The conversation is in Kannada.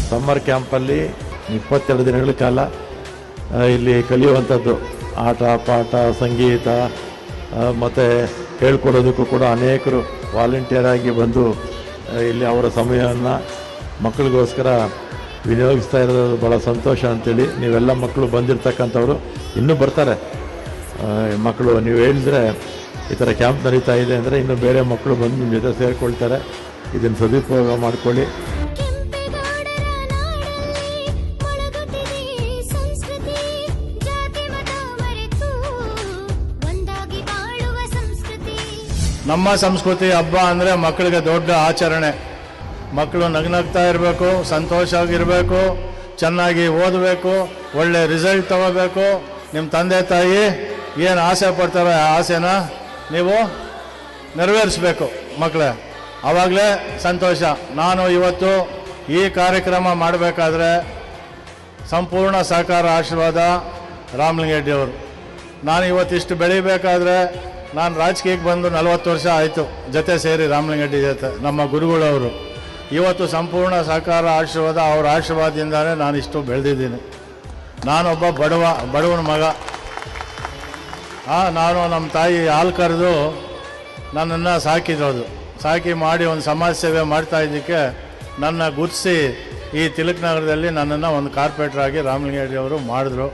ಸಮ್ಮರ್ ಕ್ಯಾಂಪಲ್ಲಿ 22 ದಿನಗಳ ಕಾಲ ಇಲ್ಲಿ ಕಲಿಯುವಂಥದ್ದು ಆಟ ಪಾಠ ಸಂಗೀತ ಮತ್ತು ಹೇಳ್ಕೊಡೋದಕ್ಕೂ ಕೂಡ ಅನೇಕರು ವಾಲಂಟಿಯರ್ ಆಗಿ ಬಂದು ಇಲ್ಲಿ ಅವರ ಸಮಯವನ್ನು ಮಕ್ಕಳಿಗೋಸ್ಕರ ವಿನಿಯೋಗಿಸ್ತಾ ಇರೋದು ಭಾಳ ಸಂತೋಷ ಅಂತೇಳಿ. ನೀವೆಲ್ಲ ಮಕ್ಕಳು ಬಂದಿರತಕ್ಕಂಥವ್ರು ಇನ್ನೂ ಬರ್ತಾರೆ ಮಕ್ಕಳು. ನೀವು ಹೇಳಿದ್ರೆ ಈ ಥರ ಕ್ಯಾಂಪ್ ನಡೀತಾ ಇದೆ ಅಂದರೆ ಇನ್ನೂ ಬೇರೆ ಮಕ್ಕಳು ಬಂದು ನಿಮ್ಮ ಜೊತೆ ಸೇರಿಕೊಳ್ತಾರೆ. ಇದನ್ನು ಸದುಪಯೋಗ ಮಾಡಿಕೊಳ್ಳಿ. ನಮ್ಮ ಸಂಸ್ಕೃತಿ ಹಬ್ಬ ಅಂದರೆ ಮಕ್ಕಳಿಗೆ ದೊಡ್ಡ ಆಚರಣೆ. ಮಕ್ಕಳು ನಗ್ನಗ್ತಾ ಇರಬೇಕು, ಸಂತೋಷವಾಗಿರಬೇಕು, ಚೆನ್ನಾಗಿ ಓದಬೇಕು, ಒಳ್ಳೆ ರಿಸಲ್ಟ್ ತಗೋಬೇಕು. ನಿಮ್ಮ ತಂದೆ ತಾಯಿ ಏನು ಆಸೆ ಪಡ್ತಾರೆ ಆ ಆಸೆನ ನೀವು ನೆರವೇರಿಸಬೇಕು ಮಕ್ಕಳೇ, ಆವಾಗಲೇ ಸಂತೋಷ. ನಾನು ಇವತ್ತು ಈ ಕಾರ್ಯಕ್ರಮ ಮಾಡಬೇಕಾದ್ರೆ ಸಂಪೂರ್ಣ ಸಹಕಾರ ಆಶೀರ್ವಾದ ರಾಮಲಿಂಗೆರೆಡ್ಡಿಯವರು. ನಾನು ಇವತ್ತಿಷ್ಟು ಬೆಳಿಬೇಕಾದ್ರೆ ನಾನು ರಾಜಕೀಯಕ್ಕೆ ಬಂದು 40 ವರ್ಷ ಆಯಿತು ಜೊತೆ ಸೇರಿ ರಾಮಲಿಂಗೆರೆಡ್ಡಿ ಜೊತೆ, ನಮ್ಮ ಗುರುಗಳವರು. ಇವತ್ತು ಸಂಪೂರ್ಣ ಸಹಕಾರ ಆಶೀರ್ವಾದ ಅವರ ಆಶೀರ್ವಾದದಿಂದಲೇ ನಾನು ಇಷ್ಟು ಬೆಳೆದಿದ್ದೀನಿ. ನಾನೊಬ್ಬ ಬಡವನ ಮಗ. ನಾನು ನಮ್ಮ ತಾಯಿ ಹಾಲು ಕರೆದು ನನ್ನನ್ನು ಸಾಕಿ ಮಾಡಿ ಒಂದು ಸಮಾಜ ಸೇವೆ ಮಾಡ್ತಾ ಇದ್ದಕ್ಕೆ ನನ್ನ ಗುರುತಿಸಿ ಈ ತಿಲಕ್ ನಗರದಲ್ಲಿ ನನ್ನನ್ನು ಒಂದು ಕಾರ್ಪೊರೇಟರ್ ಆಗಿ ರಾಮಲಿಂಗೆರೆಡ್ಡಿ ಅವರು ಮಾಡಿದ್ರು.